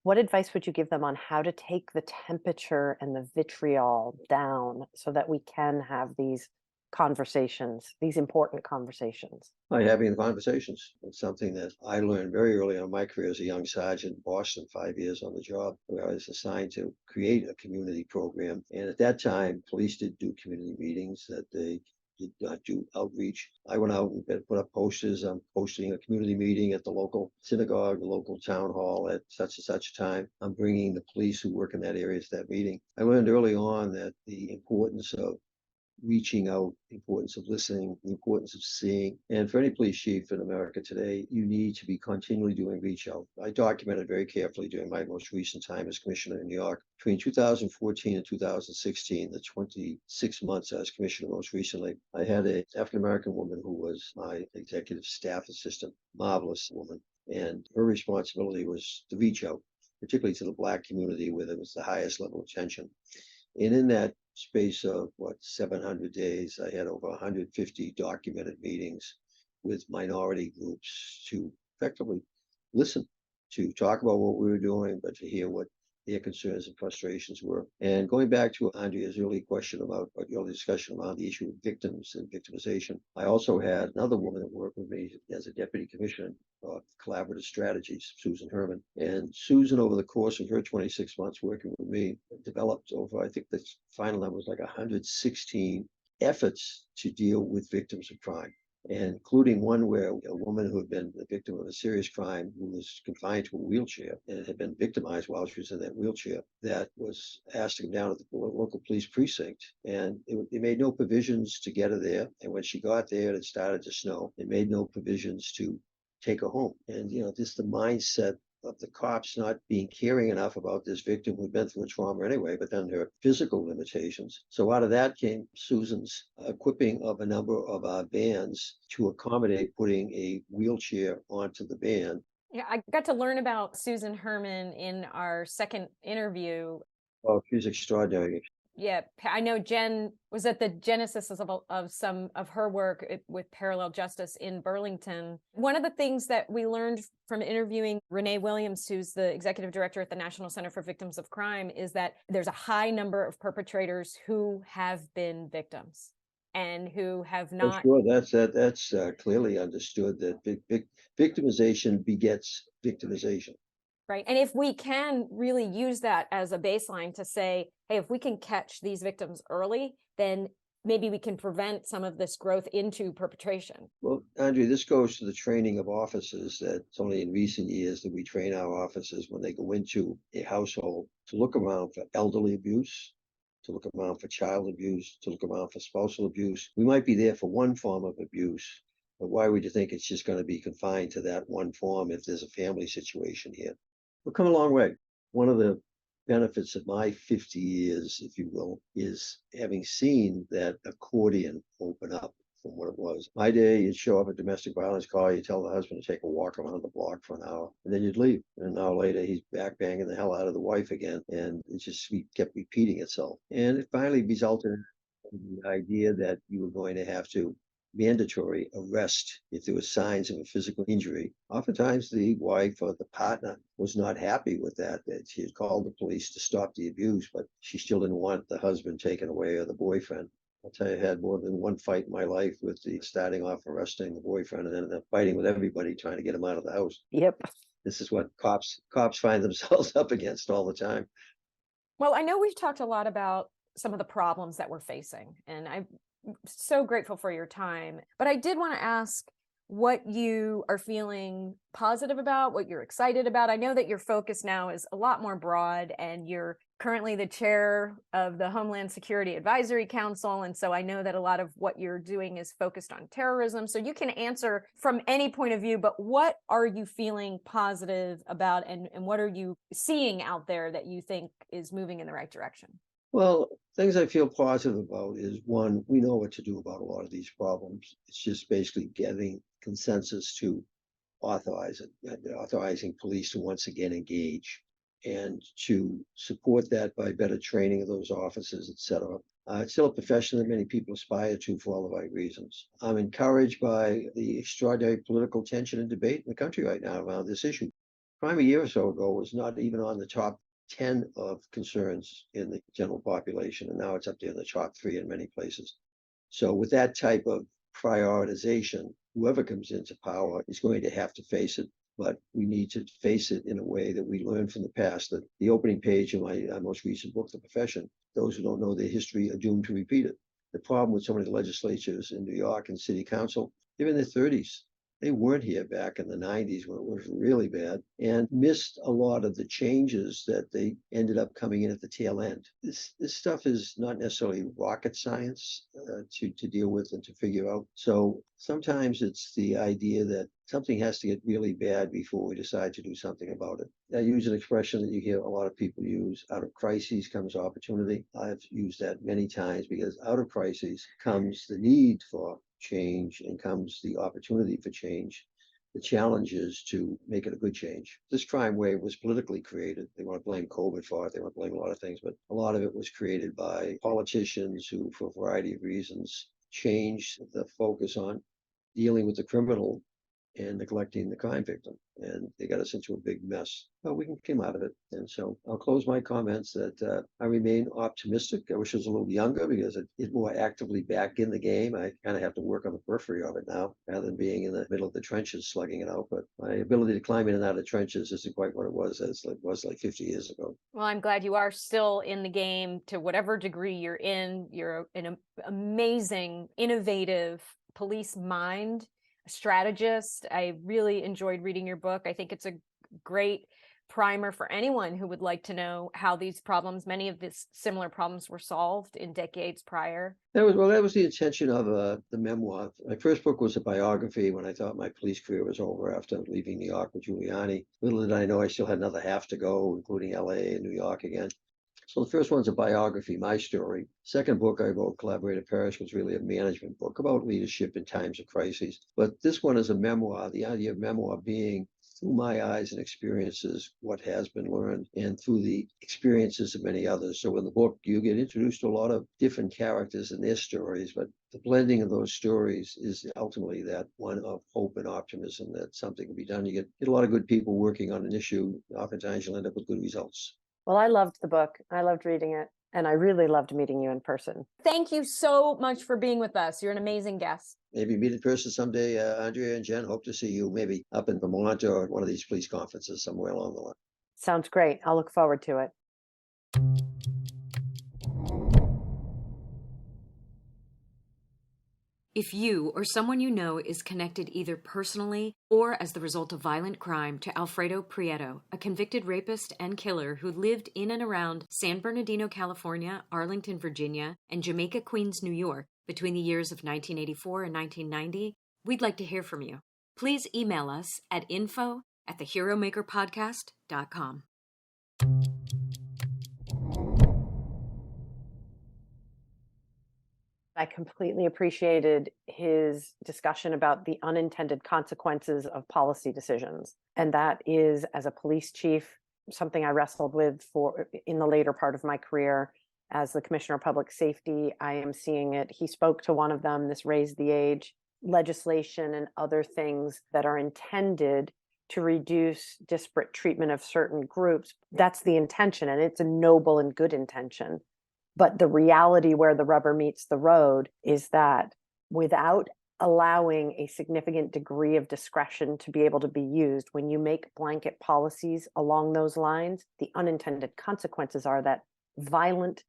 what advice would you give them on how to take the temperature and the vitriol down so that we can have these conversations, these important conversations? By having the conversations. It's something that I learned very early on in my career as a young sergeant in Boston, 5 years on the job, where I was assigned to create a community program. And at that time, police did do community meetings, that they did not do outreach. I went out and put up posters. I'm hosting a community meeting at the local synagogue, the local town hall at such and such time. I'm bringing the police who work in that area to that meeting. I learned early on that the importance of reaching out, the importance of listening, the importance of seeing. And for any police chief in America today, you need to be continually doing reach out. I documented very carefully during my most recent time as commissioner in New York. Between 2014 and 2016, the 26 months as commissioner most recently, I had an African-American woman who was my executive staff assistant, marvelous woman. And her responsibility was to reach out, particularly to the Black community where there was the highest level of tension. And in that space of 700 days, I had over 150 documented meetings with minority groups to effectively listen, to talk about what we were doing, but to hear what their concerns and frustrations were. And going back to Andrea's early question about, your discussion around the issue of victims and victimization, I also had another woman that worked with me as a deputy commissioner of collaborative strategies, Susan Herman. And Susan, over the course of her 26 months working with me, developed over, I think the final number was like 116 efforts to deal with victims of crime. and including one where a woman who had been the victim of a serious crime, who was confined to a wheelchair and had been victimized while she was in that wheelchair, that was asked to come down to the local police precinct. And they made no provisions to get her there. And when she got there, it started to snow. They made no provisions to take her home. And, just the mindset of the cops not being caring enough about this victim who'd been through a trauma anyway, but then her physical limitations. So out of that came Susan's equipping of a number of our vans to accommodate putting a wheelchair onto the van. Yeah, I got to learn about Susan Herman in our second interview. Oh, she's extraordinary. Yeah, I know Jen was at the genesis of some of her work with Parallel Justice in Burlington. One of the things that we learned from interviewing Renee Williams, who's the executive director at the National Center for Victims of Crime, is that there's a high number of perpetrators who have been victims and who have not. Oh, sure, that's clearly understood, that victimization begets victimization. Right. And if we can really use that as a baseline to say, hey, if we can catch these victims early, then maybe we can prevent some of this growth into perpetration. Well, Andrea, this goes to the training of officers. That it's only in recent years that we train our officers when they go into a household to look around for elderly abuse, to look around for child abuse, to look around for spousal abuse. We might be there for one form of abuse, but why would you think it's just going to be confined to that one form if there's a family situation here? We've come a long way. One of the benefits of my 50 years, if you will, is having seen that accordion open up from what it was. My day, you'd show up at domestic violence call, you tell the husband to take a walk around the block for an hour, and then you'd leave. And an hour later, he's back banging the hell out of the wife again. And it just kept repeating itself. And it finally resulted in the idea that you were going to have to mandatory arrest if there were signs of a physical injury. Oftentimes the wife or the partner was not happy with that she had called the police to stop the abuse, but she still didn't want the husband taken away or the boyfriend. I'll tell you, I had more than one fight in my life with the starting off arresting the boyfriend and then fighting with everybody trying to get him out of the house. Yep. This is what cops find themselves up against all the time. Well, I know we've talked a lot about some of the problems that we're facing, and I'm so grateful for your time. But I did want to ask what you are feeling positive about, what you're excited about. I know that your focus now is a lot more broad, and you're currently the chair of the Homeland Security Advisory Council. And so I know that a lot of what you're doing is focused on terrorism. So you can answer from any point of view, but what are you feeling positive about, and what are you seeing out there that you think is moving in the right direction? Well, things I feel positive about is, one, we know what to do about a lot of these problems. It's just basically getting consensus to authorize it, authorizing police to once again engage and to support that by better training of those officers, et cetera. It's still a profession that many people aspire to for all the right reasons. I'm encouraged by the extraordinary political tension and debate in the country right now around this issue. Crime a year or so ago was not even on the top 10 of concerns in the general population, and now it's up there in the top 3 in many places. So with that type of prioritization, whoever comes into power is going to have to face it, but we need to face it in a way that we learned from the past. That the opening page of my most recent book, The Profession, those who don't know their history are doomed to repeat it. The problem with so many legislatures in New York and city council, they're in their 30s. They weren't here back in the 90s when it was really bad, and missed a lot of the changes that they ended up coming in at the tail end. This stuff is not necessarily rocket science to deal with and to figure out. So sometimes it's the idea that something has to get really bad before we decide to do something about it. I use an expression that you hear a lot of people use: out of crises comes opportunity. I've used that many times because out of crises comes the need for change and comes the opportunity for change. The challenge is to make it a good change. This crime wave was politically created. They want to blame COVID for it. They want to blame a lot of things, but a lot of it was created by politicians who, for a variety of reasons, changed the focus on dealing with the criminal and neglecting the crime victim. And they got us into a big mess. But we came out of it. And so I'll close my comments that I remain optimistic. I wish I was a little younger because it's more actively back in the game. I kind of have to work on the periphery of it now rather than being in the middle of the trenches slugging it out. But my ability to climb in and out of trenches isn't quite what it was as it was like 50 years ago. Well, I'm glad you are still in the game to whatever degree you're in. You're an amazing, innovative police mind, a strategist. I really enjoyed reading your book. I think it's a great primer for anyone who would like to know how these problems, many of these similar problems, were solved in decades prior. That was the intention of the memoir. My first book was a biography when I thought my police career was over after leaving New York with Giuliani. Little did I know I still had another half to go, including LA and New York again. So the first one's a biography, my story. Second book I wrote, Collaborative Parish, was really a management book about leadership in times of crises. But this one is a memoir, the idea of memoir being through my eyes and experiences, what has been learned, and through the experiences of many others. So in the book, you get introduced to a lot of different characters and their stories, but the blending of those stories is ultimately that one of hope and optimism that something can be done. You get a lot of good people working on an issue. Oftentimes you'll end up with good results. Well, I loved the book. I loved reading it. And I really loved meeting you in person. Thank you so much for being with us. You're an amazing guest. Maybe meet in person someday, Andrea and Jen. Hope to see you maybe up in Vermont or at one of these police conferences somewhere along the line. Sounds great. I'll look forward to it. If you or someone you know is connected either personally or as the result of violent crime to Alfredo Prieto, a convicted rapist and killer who lived in and around San Bernardino, California, Arlington, Virginia, and Jamaica, Queens, New York between the years of 1984 and 1990, we'd like to hear from you. Please email us at info@theheromakerpodcast.com. I completely appreciated his discussion about the unintended consequences of policy decisions. And that is, as a police chief, something I wrestled with in the later part of my career. As the Commissioner of Public Safety, I am seeing it. He spoke to one of them, this raised the age legislation and other things that are intended to reduce disparate treatment of certain groups. That's the intention, and it's a noble and good intention. But the reality where the rubber meets the road is that without allowing a significant degree of discretion to be able to be used, when you make blanket policies along those lines, the unintended consequences are that violent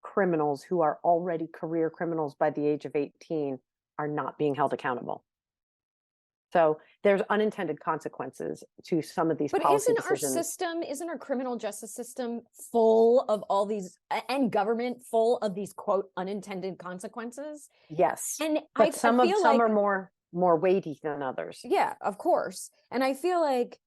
criminals who are already career criminals by the age of 18 are not being held accountable. So there's unintended consequences to some of these policy decisions. Isn't our criminal justice system full of all these, and government full of these, quote, unintended consequences? Yes. And but some are more weighty than others. Yeah, of course. And I feel like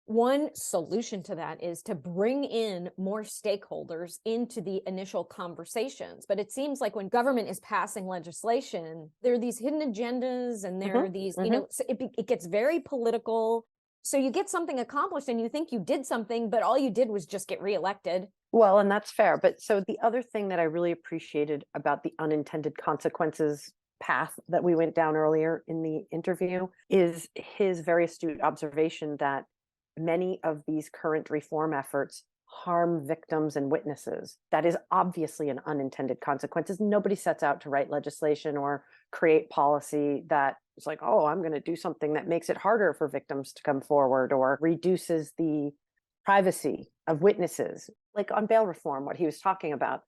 one solution to that is to bring in more stakeholders into the initial conversations. But it seems like when government is passing legislation, there are these hidden agendas and there are these, so it gets very political. So you get something accomplished and you think you did something, but all you did was just get reelected. Well, and that's fair. But so the other thing that I really appreciated about the unintended consequences path that we went down earlier in the interview is his very astute observation that many of these current reform efforts harm victims and witnesses. That is obviously an unintended consequences. Nobody sets out to write legislation or create policy that is like, oh, I'm going to do something that makes it harder for victims to come forward or reduces the privacy of witnesses. Like on bail reform, what he was talking about,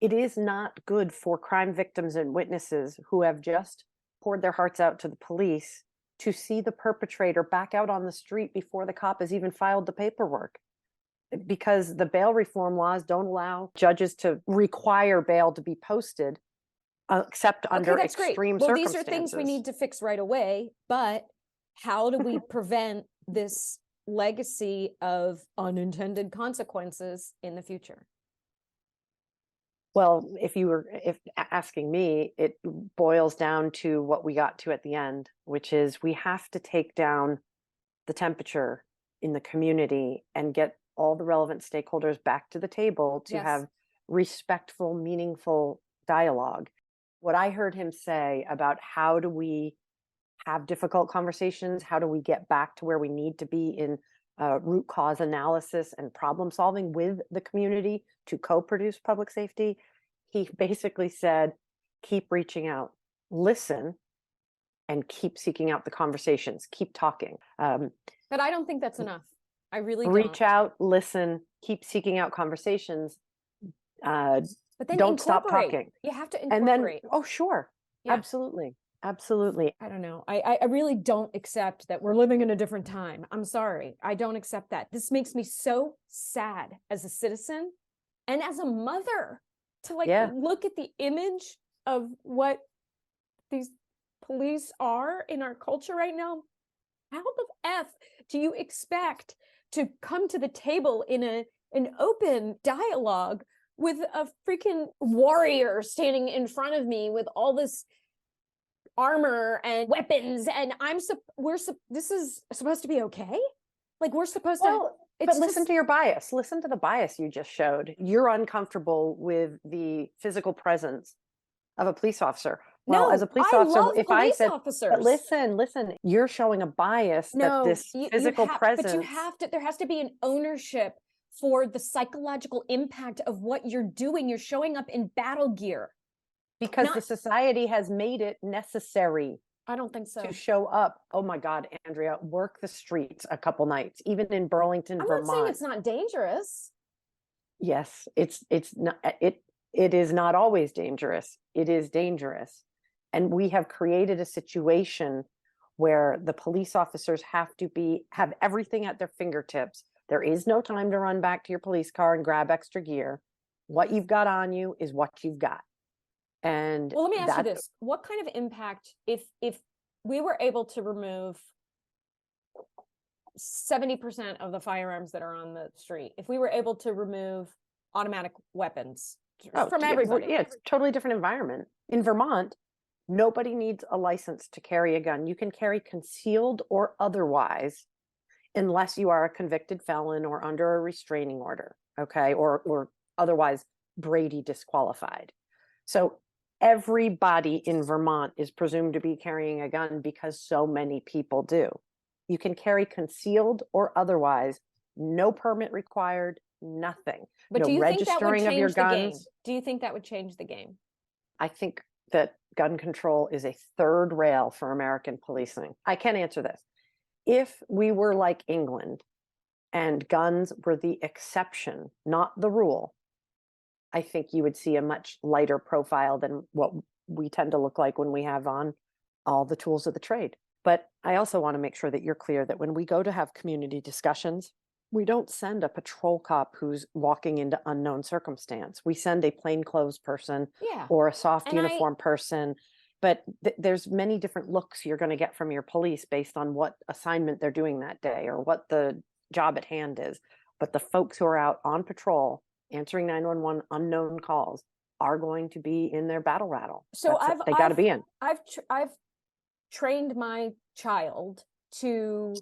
it is not good for crime victims and witnesses who have just poured their hearts out to the police to see the perpetrator back out on the street before the cop has even filed the paperwork. Because the bail reform laws don't allow judges to require bail to be posted except under extreme circumstances. These are things we need to fix right away, but how do we prevent this legacy of unintended consequences in the future? Well, if asking me, it boils down to what we got to at the end, which is we have to take down the temperature in the community and get all the relevant stakeholders back to the table to have respectful, meaningful dialogue. What I heard him say about how do we have difficult conversations, how do we get back to where we need to be in root cause analysis and problem solving with the community to co-produce public safety, he basically said, keep reaching out, listen, and keep seeking out the conversations, keep talking. But I don't think that's enough. I really don't. Reach out, listen, keep seeking out conversations. But then don't stop talking. You have to incorporate. And then, oh, sure, absolutely. Absolutely. I don't know. I really don't accept that we're living in a different time. I'm sorry. I don't accept that. This makes me so sad as a citizen and as a mother to like Yeah. look at the image of what these police are in our culture right now. How the F do you expect to come to the table in an open dialogue with a freaking warrior standing in front of me with all this armor and weapons, and this is supposed to be okay? Like we're supposed to but listen to your bias. Listen to the bias you just showed. You're uncomfortable with the physical presence of a police officer. Well, no, as a police I officer, love if police I said, officers. but listen, you're showing a bias that this physical presence. But you have to, there has to be an ownership for the psychological impact of what you're doing. You're showing up in battle gear. Because the society has made it necessary. I don't think so. To show up. Oh my God, Andrea, work the streets a couple nights, even in Burlington, I'm Vermont. not saying it's not dangerous. Yes, it's not, it is not always dangerous. It is dangerous. And we have created a situation where the police officers have everything at their fingertips. There is no time to run back to your police car and grab extra gear. What you've got on you is what you've got. And well, let me ask you this. What kind of impact, if we were able to remove 70% of the firearms that are on the street, if we were able to remove automatic weapons from everybody? Yeah, it's a totally different environment. In Vermont, nobody needs a license to carry a gun. You can carry concealed or otherwise, unless you are a convicted felon or under a restraining order, okay, or otherwise Brady disqualified. So everybody in Vermont is presumed to be carrying a gun because so many people do. You can carry concealed or otherwise, no permit required, nothing. But no do you think that would registering of your change the game? guns. Do you think that would change the game? I think that gun control is a third rail for American policing. I can't answer this. If we were like England and guns were the exception, not the rule, I think you would see a much lighter profile than what we tend to look like when we have on all the tools of the trade. But I also want to make sure that you're clear that when we go to have community discussions, we don't send a patrol cop who's walking into unknown circumstance. We send a plainclothes person or a soft uniform person. But there's many different looks you're going to get from your police based on what assignment they're doing that day or what the job at hand is. But the folks who are out on patrol answering 911 unknown calls are going to be in their battle rattle. So they got to be in. I've trained my child to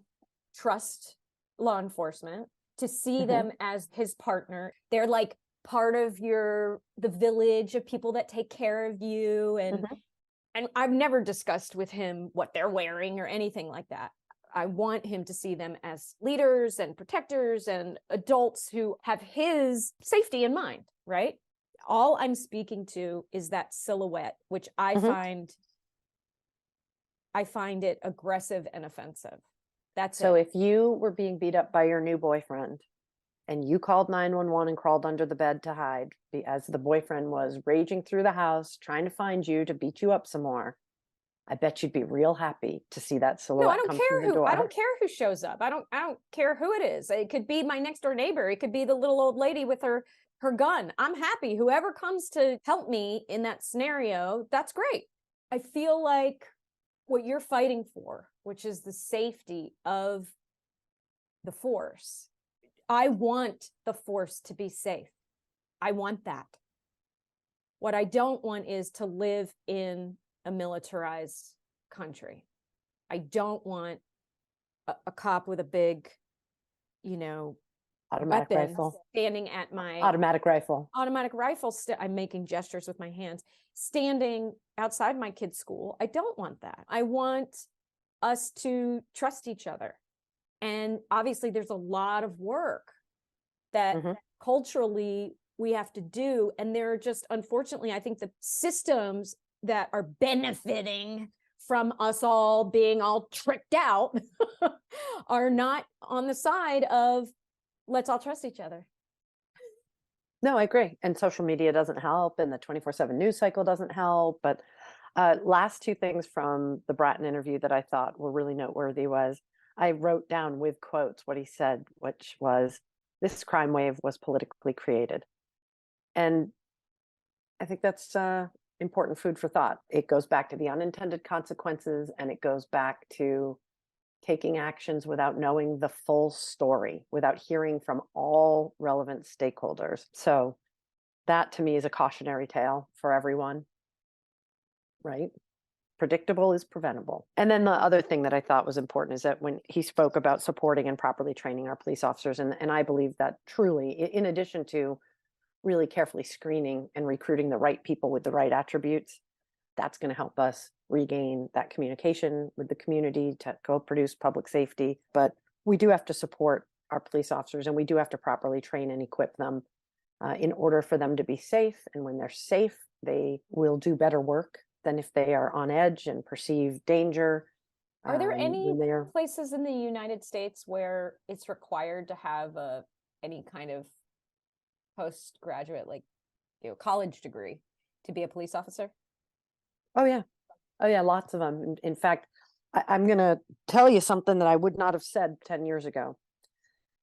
trust law enforcement, to see them as his partner. They're like part of the village of people that take care of you. And I've never discussed with him what they're wearing or anything like that. I want him to see them as leaders and protectors and adults who have his safety in mind, right? All I'm speaking to is that silhouette, which I find it aggressive and offensive. That's so if you were being beat up by your new boyfriend and you called 911 and crawled under the bed to hide as the boyfriend was raging through the house, trying to find you to beat you up some more, I bet you'd be real happy to see that silhouette come through the door. I don't care who shows up. I don't care who it is. It could be my next door neighbor. It could be the little old lady with her gun. I'm happy. Whoever comes to help me in that scenario, that's great. I feel like what you're fighting for, which is the safety of the force. I want the force to be safe. I want that. What I don't want is to live in a militarized country. I don't want a cop with a big, automatic weapon rifle standing at my automatic rifle. I'm making gestures with my hands, standing outside my kid's school. I don't want that. I want us to trust each other. And obviously there's a lot of work that culturally we have to do. And there are just, unfortunately, I think the systems that are benefiting from us all being all tricked out are not on the side of let's all trust each other. No, I agree. And social media doesn't help, and the 24/7 news cycle doesn't help. But Last two things from the Bratton interview that I thought were really noteworthy was I wrote down with quotes what he said, which was, "This crime wave was politically created." And I think that's important food for thought. It goes back to the unintended consequences, and it goes back to taking actions without knowing the full story, without hearing from all relevant stakeholders. So that to me is a cautionary tale for everyone, right? Predictable is preventable. And then the other thing that I thought was important is that when he spoke about supporting and properly training our police officers, and I believe that truly, in addition to really carefully screening and recruiting the right people with the right attributes, that's going to help us regain that communication with the community to go produce public safety. But we do have to support our police officers, and we do have to properly train and equip them in order for them to be safe. And when they're safe, they will do better work than if they are on edge and perceive danger. Are there when any they're places in the United States where it's required to have any kind of postgraduate, like, college degree to be a police officer? Oh yeah, lots of them. In fact, I'm going to tell you something that I would not have said 10 years ago.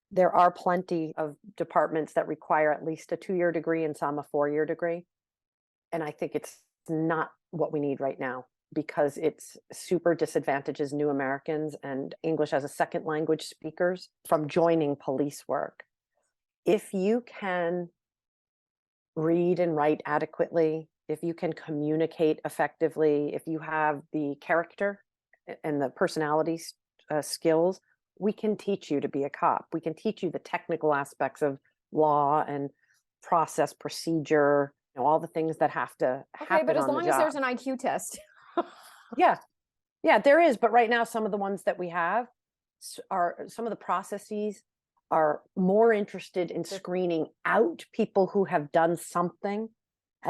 There are plenty of departments that require at least a 2-year degree and some a 4-year degree. And I think it's not what we need right now, because it's super disadvantages new Americans and English as a second language speakers from joining police work. If you can read and write adequately, if you can communicate effectively, if you have the character and the personality skills, we can teach you to be a cop. We can teach you the technical aspects of law and process, procedure, all the things that have to happen. Okay, but as on the long as job. there's an IQ test. Yeah, there is. But right now, some of the ones that we have are, some of the processes are more interested in screening out people who have done something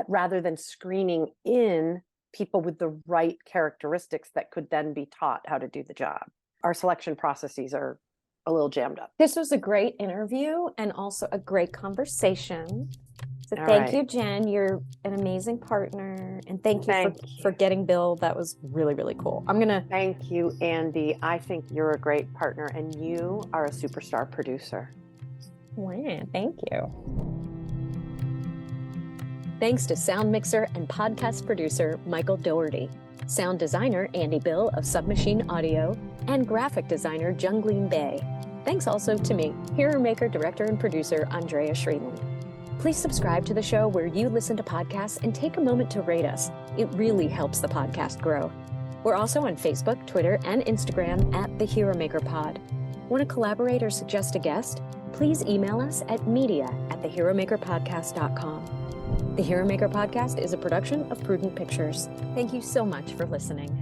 rather than screening in people with the right characteristics that could then be taught how to do the job. Our selection processes are a little jammed up. This was a great interview and also a great conversation. So All thank right. you, Jen. You're an amazing partner. And thank you Thank for getting Bill. That was really, really cool. Thank you, Andy. I think you're a great partner, and you are a superstar producer. Wow, thank you. Thanks to sound mixer and podcast producer Michael Doherty, sound designer Andy Bill of Submachine Audio, and graphic designer Jungleen Bay. Thanks also to me, Hero Maker director and producer Andrea Shreeland. Please subscribe to the show where you listen to podcasts and take a moment to rate us. It really helps the podcast grow. We're also on Facebook, Twitter, and Instagram at The Hero Maker Pod. Want to collaborate or suggest a guest? Please email us at media@theheromakerpodcast.com. The Hero Maker Podcast is a production of Prudent Pictures. Thank you so much for listening.